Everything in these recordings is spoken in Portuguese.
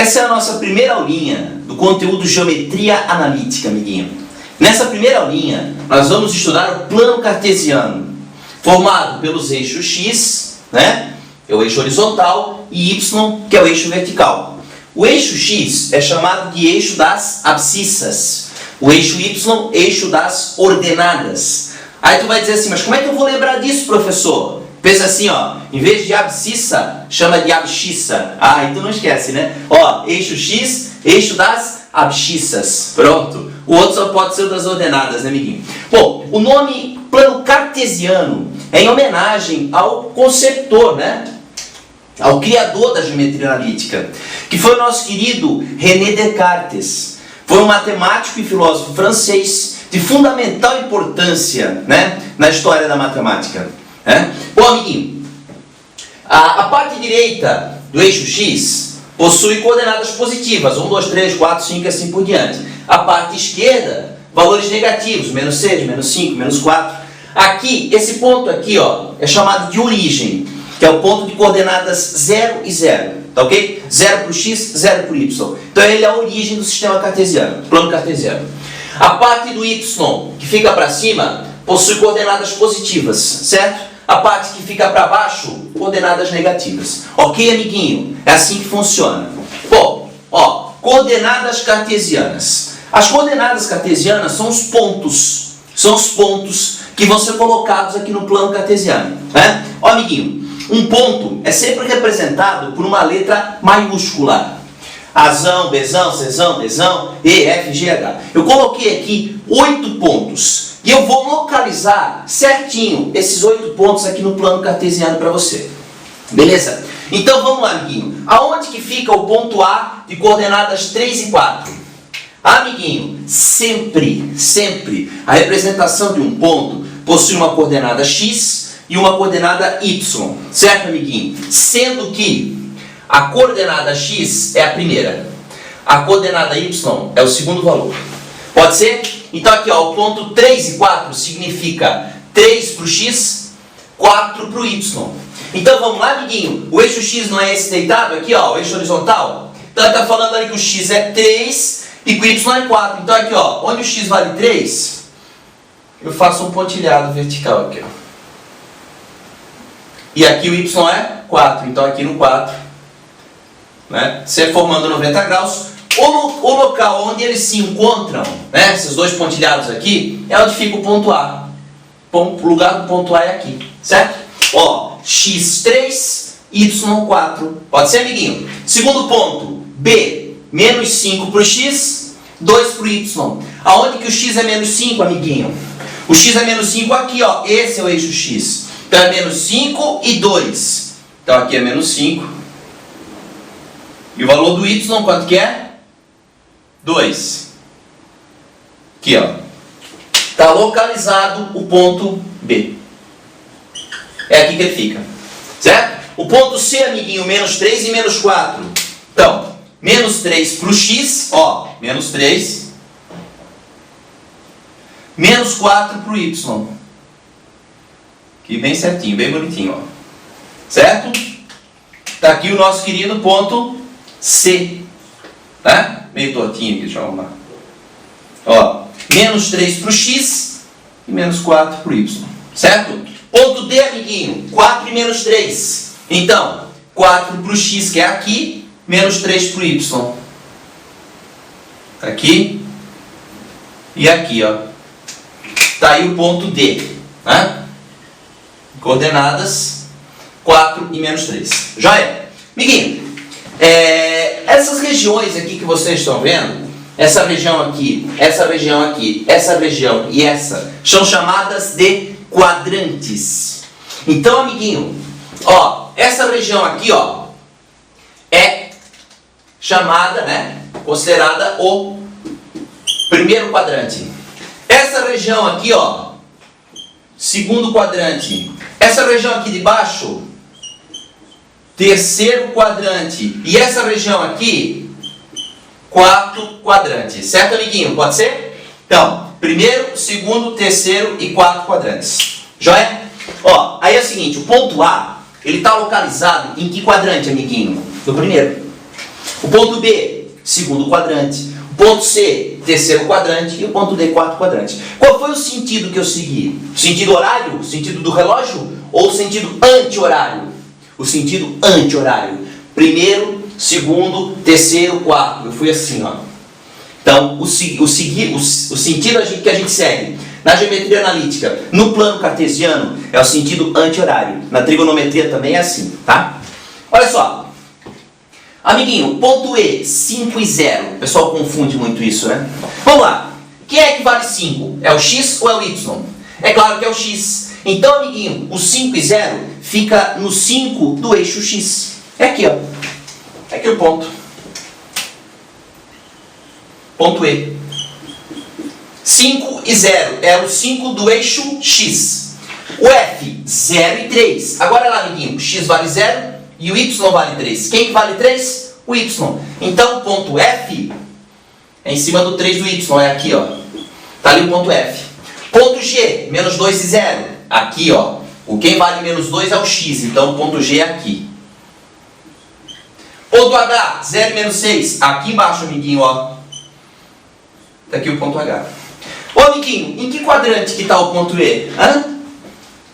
Essa é a nossa primeira aulinha do conteúdo Geometria Analítica, amiguinho. Nessa primeira aulinha, nós vamos estudar o plano cartesiano, formado pelos eixos X, né, que é o eixo horizontal, e Y, que é o eixo vertical. O eixo X é chamado de eixo das abscissas. O eixo Y, eixo das ordenadas. Aí tu vai dizer assim, mas como é que eu vou lembrar disso, professor? Pensa assim, ó, em vez de abscissa, chama de abscissa. Ah, aí tu não esquece, né? Ó, eixo X, eixo das abscissas. Pronto. O outro só pode ser o das ordenadas, né, amiguinho? Bom, o nome plano cartesiano é em homenagem ao conceptor, né? Ao criador da geometria analítica, que foi o nosso querido René Descartes. Foi um matemático e filósofo francês de fundamental importância, né, na história da matemática. Bom, amiguinho, a parte direita do eixo X possui coordenadas positivas, 1, 2, 3, 4, 5 e assim por diante. A parte esquerda, valores negativos, menos 6, menos 5, menos 4. Aqui, esse ponto aqui, ó, é chamado de origem, que é o ponto de coordenadas 0 e 0, tá ok? 0 para o X, 0 para o Y. Então ele é a origem do sistema cartesiano, plano cartesiano. A parte do Y, que fica para cima, possui coordenadas positivas, certo? A parte que fica para baixo, coordenadas negativas. Ok, amiguinho? É assim que funciona. Bom, ó, coordenadas cartesianas. As coordenadas cartesianas são os pontos. São os pontos que vão ser colocados aqui no plano cartesiano. Né? Ó, amiguinho, um ponto é sempre representado por uma letra maiúscula. Azão, Bzão, Czão, Dzão, E, F, G, H. Eu coloquei aqui 8 pontos. E eu vou localizar certinho esses 8 pontos aqui no plano cartesiano para você. Beleza? Então vamos lá, amiguinho. Aonde que fica o ponto A de coordenadas 3 e 4? Amiguinho, sempre a representação de um ponto possui uma coordenada X e uma coordenada Y. Certo, amiguinho? Sendo que a coordenada X é a primeira. A coordenada Y é o segundo valor. Pode ser? Então aqui, ó, o ponto 3 e 4 significa 3 para o X, 4 para o Y. Então vamos lá, amiguinho. O eixo X não é esse deitado aqui, ó, o eixo horizontal? Então ele está falando ali que o X é 3 e que o Y é 4. Então aqui, ó, onde o X vale 3, eu faço um pontilhado vertical aqui, ó. E aqui o Y é 4. Então aqui no 4, né, você formando 90 graus. O local onde eles se encontram, né, esses dois pontilhados aqui, é onde fica o ponto A. O lugar do ponto A é aqui, certo? Ó, x3, y4. Pode ser, amiguinho? Segundo ponto, B, menos 5 para o x, 2 para o y. Aonde que o x é menos 5, amiguinho? O x é menos 5 aqui, ó. Esse é o eixo x. Então é menos 5 e 2. Então aqui é menos 5. E o valor do y, quanto que é? 2. Aqui, ó. Está localizado o ponto B. É aqui que ele fica. Certo? O ponto C, amiguinho, menos 3 e menos 4. Então, menos 3 para o X, ó, menos 3. Menos 4 para o Y. Aqui bem certinho, bem bonitinho, ó. Certo? Está aqui o nosso querido ponto C. Tá? Meio tortinho aqui, deixa eu arrumar. Ó, menos 3 para o X e menos 4 para o Y. Certo? Ponto D, amiguinho, 4 e menos 3. Então, 4 para o X, que é aqui, menos 3 para o Y. Aqui e aqui, ó. Tá aí o ponto D. Né? Coordenadas 4 e menos 3. Já é. Amiguinho, essas regiões aqui que vocês estão vendo, essa região aqui, essa região aqui, essa região e essa, são chamadas de quadrantes. Então, amiguinho, ó, essa região aqui, ó, é chamada, né, considerada o primeiro quadrante. Essa região aqui, ó, segundo quadrante. Essa região aqui de baixo, terceiro quadrante. E essa região aqui, quarto quadrante. Certo, amiguinho? Pode ser? Então, primeiro, segundo, terceiro e quarto quadrantes. Joia? Ó, aí é o seguinte, o ponto A, ele está localizado em que quadrante, amiguinho? No primeiro. O ponto B, segundo quadrante. O ponto C, terceiro quadrante. E o ponto D, quarto quadrante. Qual foi o sentido que eu segui? O sentido horário? O sentido do relógio? Ou o sentido anti-horário? O sentido anti-horário. Primeiro, segundo, terceiro, quarto. Eu fui assim, ó. Então, o sentido que a gente segue na geometria analítica, no plano cartesiano, é o sentido anti-horário. Na trigonometria também é assim, tá? Olha só. Amiguinho, ponto E, 5 e 0. O pessoal confunde muito isso, né? Vamos lá. Quem é que vale 5? É o x ou é o y? É claro que é o x. Então, amiguinho, o 5 e 0 fica no 5 do eixo x. É aqui, ó. É aqui o ponto. Ponto E. 5 e 0 é o 5 do eixo x. O F, 0 e 3. Agora lá, amiguinho, x vale 0 e o y vale 3. Quem que vale 3? O y. Então, o ponto F é em cima do 3 do y. É aqui, ó. Tá ali o ponto F. Ponto G, menos 2 e 0. Aqui, ó. O quem vale menos 2 é o x. Então, o ponto G é aqui. Ponto H, 0 e menos 6. Aqui embaixo, amiguinho, ó. Tá aqui o ponto H. Ô, amiguinho, em que quadrante que está o ponto E? Hã?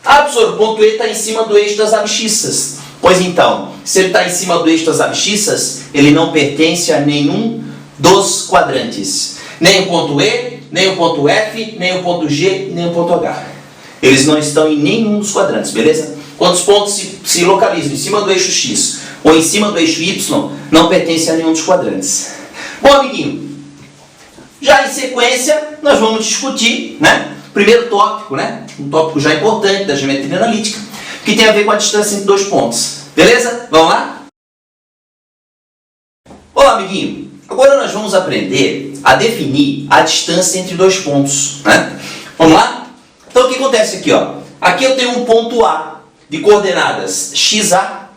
Ah, professor, o ponto E está em cima do eixo das abscissas. Pois então, se ele está em cima do eixo das abscissas, ele não pertence a nenhum dos quadrantes. Nem o ponto E, nem o ponto F, nem o ponto G, nem o ponto H. Eles não estão em nenhum dos quadrantes, beleza? Quando os pontos se localizam em cima do eixo X ou em cima do eixo Y, não pertence a nenhum dos quadrantes. Bom, amiguinho, já em sequência, nós vamos discutir, né? Primeiro tópico, né? Um tópico já importante da geometria analítica, que tem a ver com a distância entre dois pontos. Beleza? Vamos lá? Olá, amiguinho. Agora nós vamos aprender a definir a distância entre dois pontos, né? Vamos lá? Então, o que acontece aqui, ó? Aqui eu tenho um ponto A de coordenadas XA,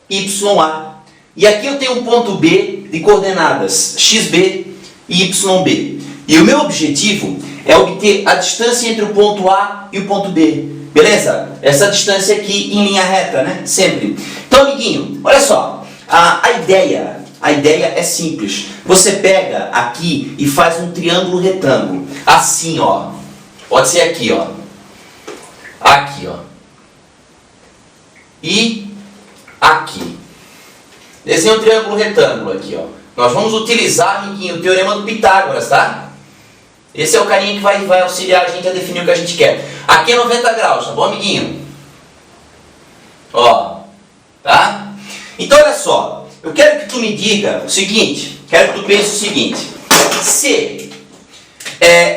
YA. E aqui eu tenho um ponto B de coordenadas XB e YB. E o meu objetivo é obter a distância entre o ponto A e o ponto B. Beleza? Essa distância aqui em linha reta, né? Sempre. Então, amiguinho, olha só. A ideia é simples. Você pega aqui e faz um triângulo retângulo. Assim, ó. Pode ser aqui, ó. Aqui, ó. E aqui. Desenha um triângulo retângulo aqui, ó. Nós vamos utilizar, amiguinho, o teorema do Pitágoras, tá? Esse é o carinha que vai auxiliar a gente a definir o que a gente quer. Aqui é 90 graus, tá bom, amiguinho? Ó, tá? Então, olha só. Eu quero que tu me diga o seguinte. Quero que tu pense o seguinte. Se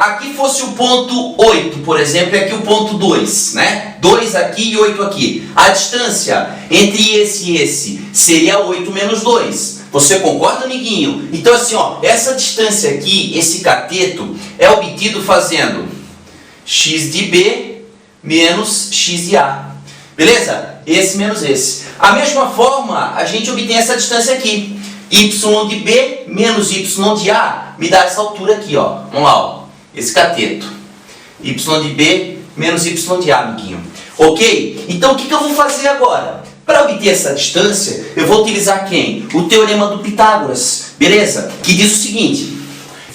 aqui fosse o ponto 8, por exemplo, e aqui o ponto 2, né? 2 aqui e 8 aqui. A distância entre esse e esse seria 8 menos 2. Você concorda, amiguinho? Então, assim, ó, essa distância aqui, esse cateto, é obtido fazendo x de B menos x de A. Beleza? Esse menos esse. A mesma forma, a gente obtém essa distância aqui. Y de B menos Y de A me dá essa altura aqui, ó. Vamos lá, ó. Esse cateto. Y de B menos Y de A, amiguinho. Ok? Então, o que eu vou fazer agora? Para obter essa distância, eu vou utilizar quem? O teorema do Pitágoras, beleza? Que diz o seguinte: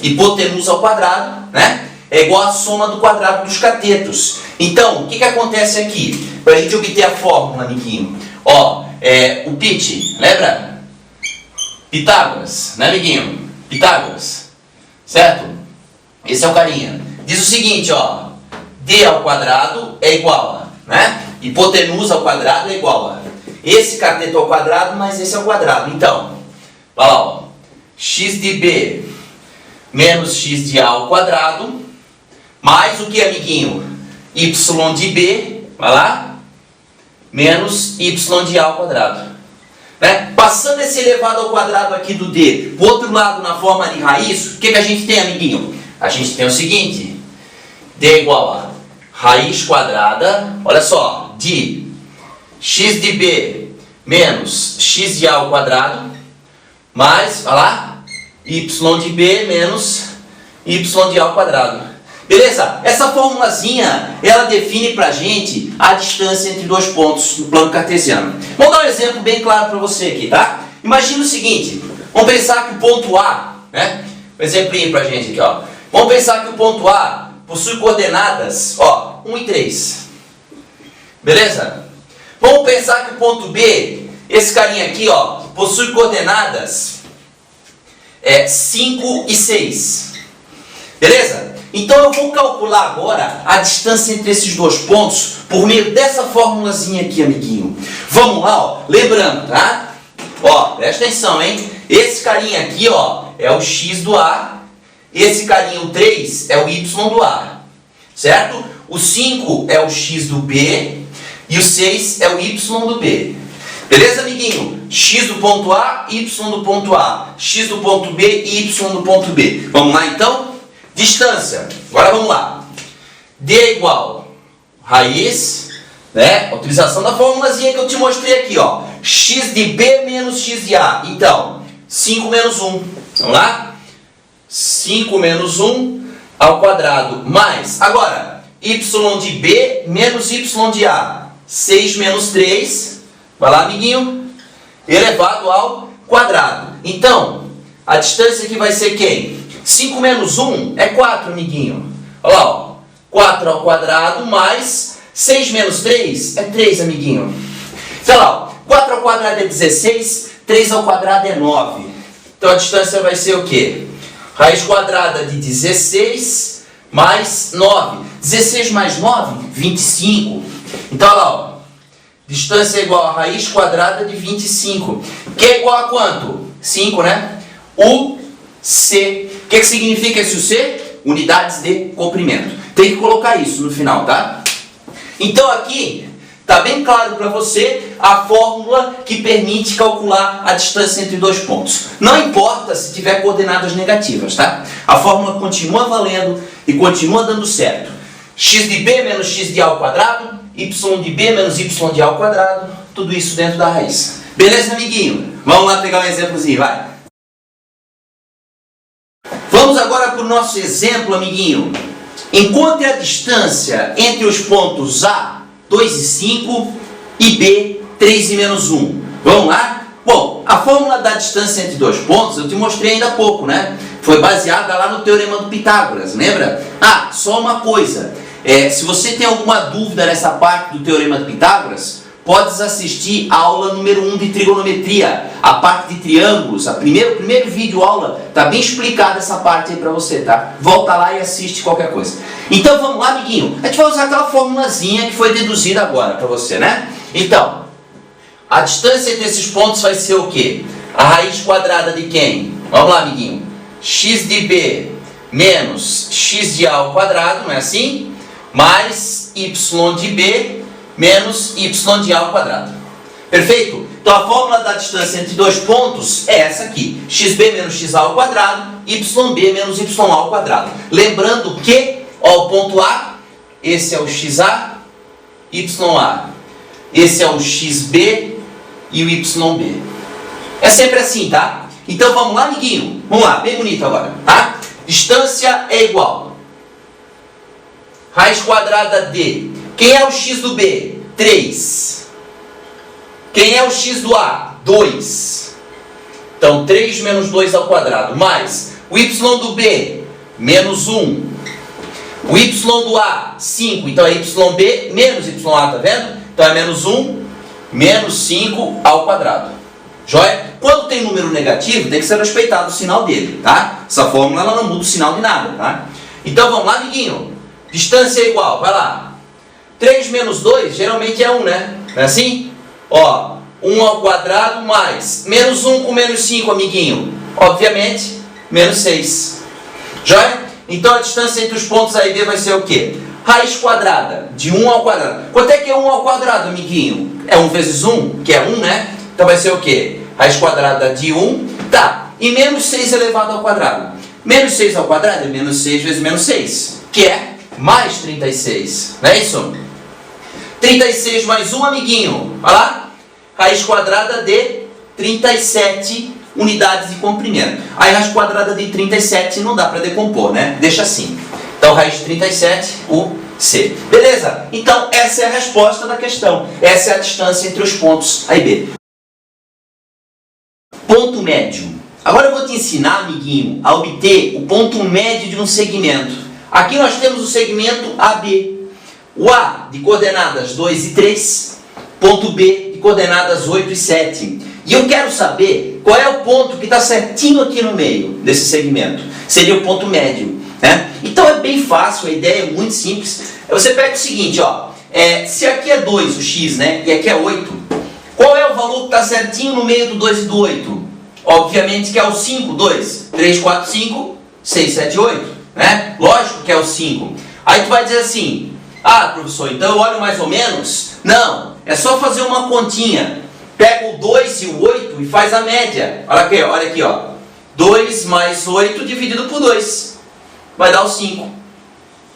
hipotenusa ao quadrado, né? É igual à soma do quadrado dos catetos. Então, o que acontece aqui? Para a gente obter a fórmula, amiguinho. Ó, o Pit, lembra? Pitágoras, né, amiguinho? Pitágoras, certo? Esse é o carinha. Diz o seguinte, ó. D ao quadrado é igual a, né? Hipotenusa ao quadrado é igual a esse cateto ao quadrado, mas esse ao quadrado. Então, vai lá, ó. X de B menos x de A ao quadrado, mais o que, amiguinho? Y de B, vai lá, menos y de A ao quadrado. Né? Passando esse elevado ao quadrado aqui do D, pro outro lado na forma de raiz, o que a gente tem, amiguinho? A gente tem o seguinte, D é igual a raiz quadrada, olha só, de x de B menos x de A ao quadrado, mais, olha lá, y de B menos y de A ao quadrado. Beleza? Essa formulazinha, ela define pra gente a distância entre dois pontos no plano cartesiano. Vou dar um exemplo bem claro para você aqui, tá? Imagina o seguinte, Vamos pensar que o ponto A, né? Um exemplinho pra gente aqui, ó. Vamos pensar que o ponto A possui coordenadas, ó, 1 e 3. Beleza? Vamos pensar que o ponto B, esse carinha aqui, ó, possui coordenadas 5 e 6. Beleza? Então eu vou calcular agora a distância entre esses dois pontos por meio dessa formulazinha aqui, amiguinho. Vamos lá, ó. Lembrando, tá? Ó, presta atenção, hein? Esse carinha aqui, ó, é o x do A. Esse carinha, o 3, é o y do A. Certo? O 5 é o x do B. E o 6 é o y do B. Beleza, amiguinho? X do ponto A, y do ponto A. X do ponto B e y do ponto B. Vamos lá, então? Distância. Agora vamos lá. D é igual raiz, né? A utilização da formulazinha que eu te mostrei aqui, ó. X de B menos x de A. Então, 5 menos 1. Vamos lá? 5 menos 1 ao quadrado mais. Agora, y de B menos y de A. 6 menos 3. Vai lá, amiguinho. Elevado ao quadrado. Então, a distância aqui vai ser quem? 5 menos 1 é 4, amiguinho. Olha lá, ó. 4 ao quadrado mais 6 menos 3 é 3, amiguinho. Sei lá, ó. 4 ao quadrado é 16, 3 ao quadrado é 9. Então a distância vai ser o quê? Raiz quadrada de 16 mais 9. 16 mais 9, 25. Então olha lá, ó. Distância é igual a raiz quadrada de 25. Que é igual a quanto? 5, né? UC. O que significa esse UC? Unidades de comprimento. Tem que colocar isso no final, tá? Então aqui está bem claro para você a fórmula que permite calcular a distância entre dois pontos. Não importa se tiver coordenadas negativas, tá? A fórmula continua valendo e continua dando certo. X de B menos x de A ao quadrado, y de B menos y de A ao quadrado, tudo isso dentro da raiz. Beleza, amiguinho? Vamos lá pegar um exemplozinho, vai. Vamos agora para o nosso exemplo, amiguinho. Encontre a distância entre os pontos A, 2 e 5, e B, 3 e menos 1. Vamos lá? Bom, a fórmula da distância entre dois pontos eu te mostrei ainda há pouco, né? Foi baseada lá no Teorema do Pitágoras, lembra? Ah, só uma coisa. Se você tem alguma dúvida nessa parte do Teorema do Pitágoras, podes assistir a aula número 1 de trigonometria, a parte de triângulos. O primeiro vídeo aula está bem explicada essa parte aí para você, tá? Volta lá e assiste qualquer coisa. Então vamos lá, amiguinho. A gente vai usar aquela formulazinha que foi deduzida agora para você, né? Então, a distância entre esses pontos vai ser o quê? A raiz quadrada de quem? Vamos lá, amiguinho. X de B menos x de A ao quadrado, não é assim? Mais y de B menos y de A ao quadrado. Perfeito? Então a fórmula da distância entre dois pontos é essa aqui. xb menos xa ao quadrado, yb menos ya ao quadrado. Lembrando que, ó, o ponto A, esse é o xa, ya. Esse é o xb e o yb. É sempre assim, tá? Então vamos lá, amiguinho? Vamos lá, bem bonito agora, tá? Distância é igual. Raiz quadrada de... Quem é o x do B? 3. Quem é o x do A? 2. Então, 3 menos 2 ao quadrado. Mais o y do B, menos 1. O y do A, 5. Então, é yb menos ya, tá vendo? Então, é menos 1, menos 5 ao quadrado. Joia? Quando tem número negativo, tem que ser respeitado o sinal dele, tá? Essa fórmula ela não muda o sinal de nada, tá? Então, vamos lá, amiguinho. Distância é igual, vai lá. 3 menos 2 geralmente é 1, né? Não é assim? Ó, 1 ao quadrado mais menos 1 com menos 5, amiguinho. Obviamente, menos 6. Joia? Então a distância entre os pontos A e B vai ser o quê? Raiz quadrada de 1 ao quadrado. Quanto é que é 1 ao quadrado, amiguinho? É 1 vezes 1, que é 1, né? Então vai ser o quê? Raiz quadrada de 1. Tá. E menos 6 elevado ao quadrado. Menos 6 ao quadrado é menos 6 vezes menos 6, que é mais 36. Não é isso? 36 mais 1, amiguinho. Olha lá. Raiz quadrada de 37 unidades de comprimento. Aí raiz quadrada de 37 não dá para decompor, né? Deixa assim. Então, raiz de 37, o C. Beleza? Então, essa é a resposta da questão. Essa é a distância entre os pontos A e B. Ponto médio. Agora eu vou te ensinar, amiguinho, a obter o ponto médio de um segmento. Aqui nós temos o segmento AB. O A de coordenadas 2 e 3, ponto B de coordenadas 8 e 7. E eu quero saber qual é o ponto que está certinho aqui no meio desse segmento. Seria o ponto médio, né? Então é bem fácil, a ideia é muito simples. Você pega o seguinte, ó, se aqui é 2, o x, né, e aqui é 8, qual é o valor que está certinho no meio do 2 e do 8? Obviamente que é o 5, 2, 3, 4, 5, 6, 7, 8, né? Lógico que é o 5. Aí tu vai dizer assim, ah, professor, então eu olho mais ou menos? Não, é só fazer uma continha. Pega o 2 e o 8 e faz a média. Olha aqui, ó. 2 mais 8 dividido por 2. Vai dar o 5.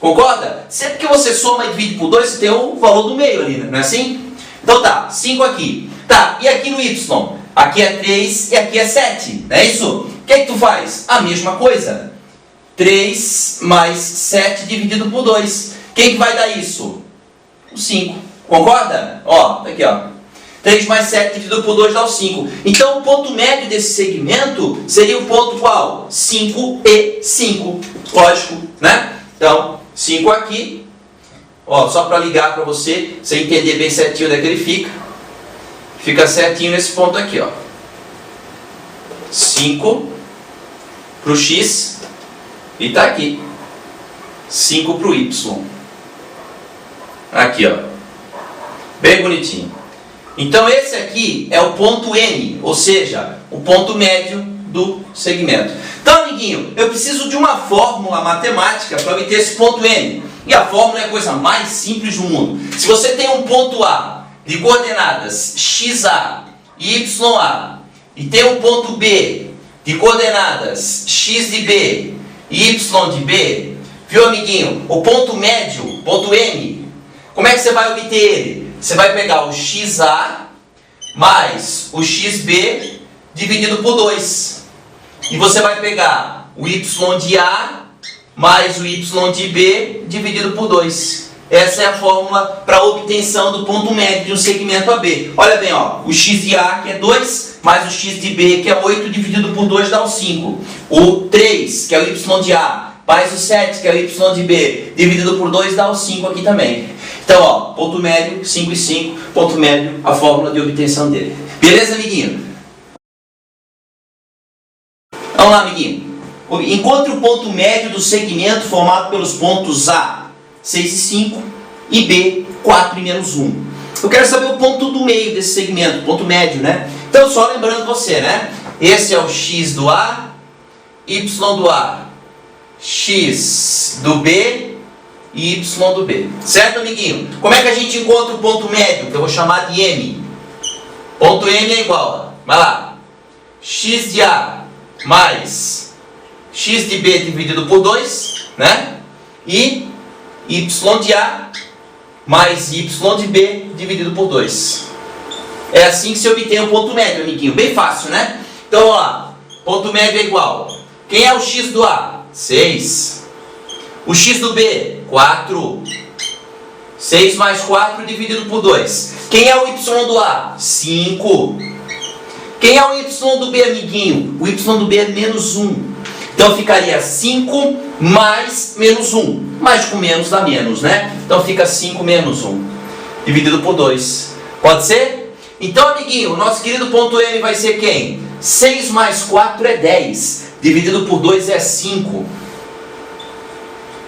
Concorda? Sempre que você soma e divide por 2, você tem o valor do meio ali, não é assim? Então tá, 5 aqui. Tá, e aqui no y? Aqui é 3 e aqui é 7, não é isso? O que é que tu faz? A mesma coisa. 3 mais 7 dividido por 2. Quem que vai dar isso? O 5. Concorda? Ó, tá aqui, ó. 3 mais 7 dividido por 2 dá o 5. Então o ponto médio desse segmento seria o ponto qual? 5 e 5. Lógico, né? Então, 5 aqui. Ó, só para ligar para você entender bem certinho onde é que ele fica. Fica certinho nesse ponto aqui, ó. 5 para o x e tá aqui. 5 para o y. Aqui, ó. Bem bonitinho. Então esse aqui é o ponto M, ou seja, o ponto médio do segmento. Então, amiguinho, eu preciso de uma fórmula matemática para obter esse ponto M. E a fórmula é a coisa mais simples do mundo. Se você tem um ponto A de coordenadas XA e YA, e tem um ponto B de coordenadas X de B e Y de B, viu, amiguinho? O ponto médio, ponto M, como é que você vai obter ele? Você vai pegar o XA mais o XB dividido por 2. E você vai pegar o Y de A mais o Y de B dividido por 2. Essa é a fórmula para a obtenção do ponto médio de um segmento AB. Olha bem, ó, o X de A, que é 2, mais o X de B, que é 8, dividido por 2 dá o 5. O 3, que é o Y de A, mais o 7, que é o Y de B, dividido por 2 dá o 5 aqui também. Então, ó, ponto médio, 5 e 5, ponto médio, a fórmula de obtenção dele. Beleza, amiguinho? Vamos lá, amiguinho. Encontre o ponto médio do segmento formado pelos pontos A, 6 e 5, e B, 4 e menos 1. Eu quero saber o ponto do meio desse segmento, ponto médio, né? Então, só lembrando você, né? Esse é o X do A, Y do A, X do B e Y do B. Certo, amiguinho? Como é que a gente encontra o ponto médio, que eu vou chamar de M? Ponto M é igual, vai lá, X de A mais X de B dividido por 2, né? E Y de A mais Y de B dividido por 2. É assim que se obtém o ponto médio, amiguinho. Bem fácil, né? Então, vamos lá. Ponto médio é igual. Quem é o X do A? 6. O X do B? 4. 6 mais 4 dividido por 2. Quem é o Y do A? 5. Quem é o Y do B, amiguinho? O Y do B é menos 1. Então ficaria 5 mais menos 1. Mais com menos dá menos, né? Então fica 5 menos 1. Dividido por 2. Pode ser? Então, amiguinho, o nosso querido ponto M vai ser quem? 6 mais 4 é 10. Dividido por 2 é 5.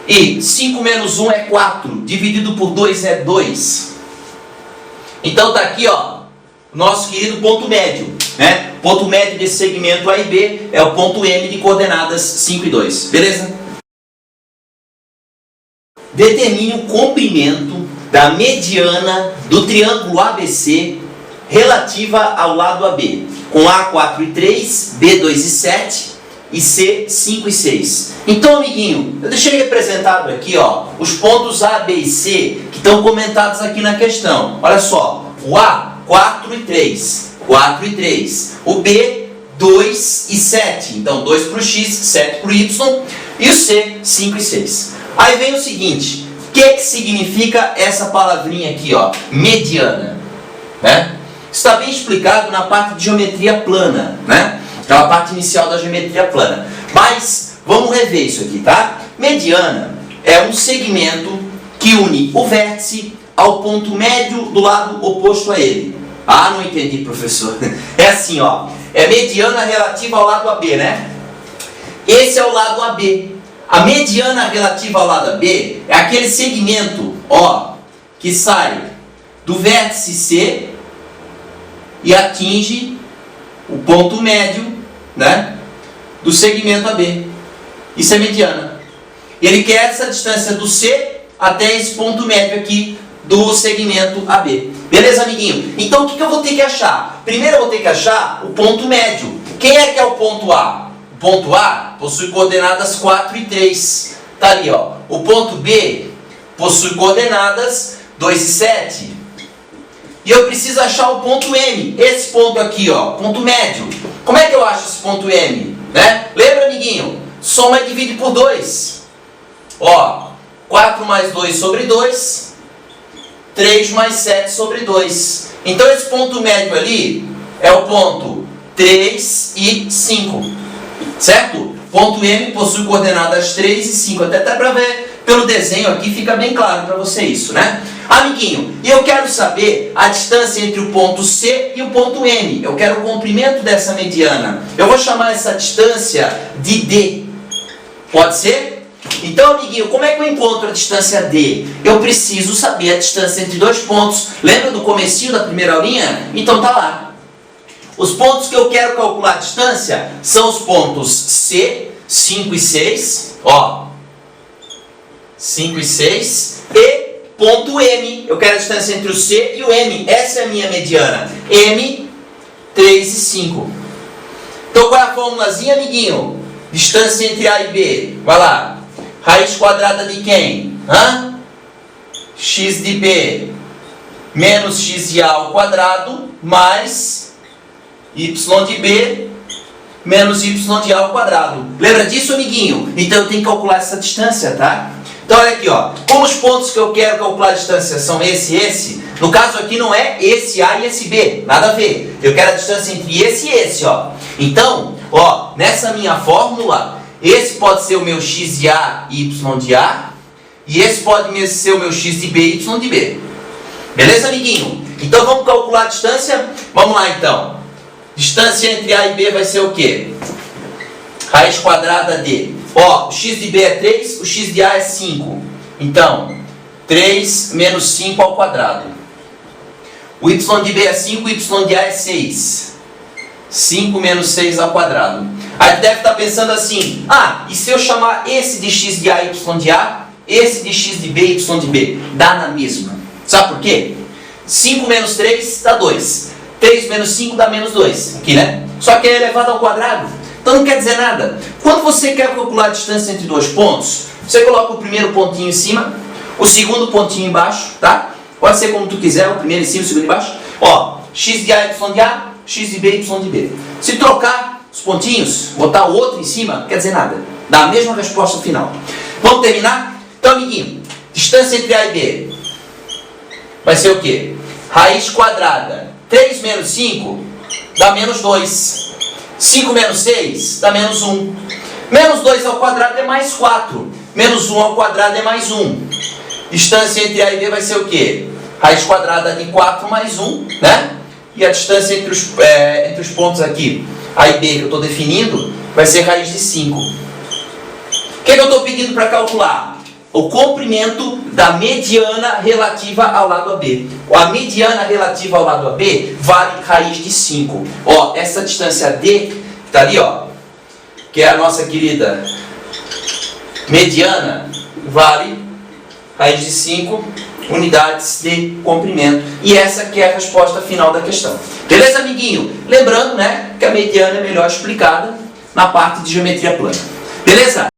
E 5 menos 1 é 4. Dividido por 2 é 2. Então tá aqui, ó, o nosso querido ponto médio, né? Ponto médio desse segmento A e B é o ponto M de coordenadas 5 e 2. Beleza? Determine o comprimento da mediana do triângulo ABC relativa ao lado AB, com A 4 e 3, B 2 e 7 e C 5 e 6. Então, amiguinho, eu deixei representado aqui, ó, os pontos A, B e C que estão comentados aqui na questão. Olha só, o A 4 e 3, 4 e 3. O B 2 e 7. Então 2 para o X, 7 para o Y. E o C 5 e 6. Aí vem o seguinte, o que significa essa palavrinha aqui, ó, mediana, né? Está bem explicado na parte de geometria plana, né? Aquela parte inicial da geometria plana. Mas, vamos rever isso aqui, tá? Mediana é um segmento que une o vértice ao ponto médio do lado oposto a ele. Ah, não entendi, professor. É assim, ó. É mediana relativa ao lado AB, né? Esse é o lado AB. A mediana relativa ao lado AB é aquele segmento, ó, que sai do vértice C e atinge o ponto médio, né, do segmento AB. Isso é mediana. Ele quer essa distância do C até esse ponto médio aqui do segmento AB. Beleza, amiguinho? Então, o que eu vou ter que achar? Primeiro eu vou ter que achar o ponto médio. Quem é que é o ponto A? O ponto A possui coordenadas 4 e 3. Tá ali, ó. O ponto B possui coordenadas 2 e 7. E eu preciso achar o ponto M. Esse ponto aqui, ó, ponto médio. Como é que eu acho esse ponto M? Né? Lembra, amiguinho? Soma e divide por 2. Ó, 4 mais 2 sobre 2. 3 mais 7 sobre 2. Então esse ponto médio ali é o ponto 3 e 5. Certo? Ponto M possui coordenadas 3 e 5. Até dá para ver pelo desenho aqui, fica bem claro para você isso, né? Amiguinho, e eu quero saber a distância entre o ponto C e o ponto M. Eu quero o comprimento dessa mediana. Eu vou chamar essa distância de D. Pode ser? Então, amiguinho, como é que eu encontro a distância D? Eu preciso saber a distância entre dois pontos. Lembra do comecinho da primeira aulinha? Então tá lá. Os pontos que eu quero calcular a distância são os pontos C, 5 e 6. Ó, 5 e 6. E ponto M. Eu quero a distância entre o C e o M. Essa é a minha mediana. M, 3 e 5. Então qual é a formulazinha, amiguinho? Distância entre A e B. Vai lá. Raiz quadrada de quem? X de B menos x de A ao quadrado mais y de B menos y de A ao quadrado. Lembra disso, amiguinho? Então eu tenho que calcular essa distância, tá? Então olha aqui, ó. Como os pontos que eu quero calcular a distância são esse e esse, no caso aqui não é esse A e esse B, nada a ver. Eu quero a distância entre esse e esse, ó. Então, ó, nessa minha fórmula, esse pode ser o meu x de A e y de A, e esse pode ser o meu x de B e y de B. Beleza, amiguinho? Então vamos calcular a distância? Vamos lá, então. Distância entre A e B vai ser o quê? Raiz quadrada de... Ó, o x de B é 3, o x de A é 5. Então, 3 menos 5 ao quadrado. O y de B é 5, o y de A é 6. 5 menos 6 ao quadrado. Aí tu deve estar pensando assim, e se eu chamar esse de x de A e y de A, esse de x de B e y de B? Dá na mesma. Sabe por quê? 5 menos 3 dá 2. 3 menos 5 dá menos 2. Aqui, né? Só que é elevado ao quadrado. Então não quer dizer nada. Quando você quer calcular a distância entre dois pontos, você coloca o primeiro pontinho em cima, o segundo pontinho embaixo, tá? Pode ser como tu quiser, o primeiro em cima, o segundo embaixo. Ó, x de A, y de A, x de B, y de B. Se trocar os pontinhos, botar o outro em cima, não quer dizer nada. Dá a mesma resposta final. Vamos terminar? Então, amiguinho, distância entre A e B vai ser o quê? Raiz quadrada. 3 menos 5 dá menos 2. 5 menos 6 dá menos 1. Menos 2 ao quadrado é mais 4. Menos 1 ao quadrado é mais 1. Distância entre A e B vai ser o quê? Raiz quadrada de 4 mais 1, né? E a distância entre os pontos aqui, A e B, que eu estou definindo, vai ser raiz de 5. O que eu estou pedindo para calcular? O comprimento da mediana relativa ao lado AB. A mediana relativa ao lado AB vale raiz de 5. Ó, essa distância D, está ali, ó, que é a nossa querida mediana, vale raiz de 5 unidades de comprimento. E essa que é a resposta final da questão. Beleza, amiguinho? Lembrando, né, que a mediana é melhor explicada na parte de geometria plana. Beleza?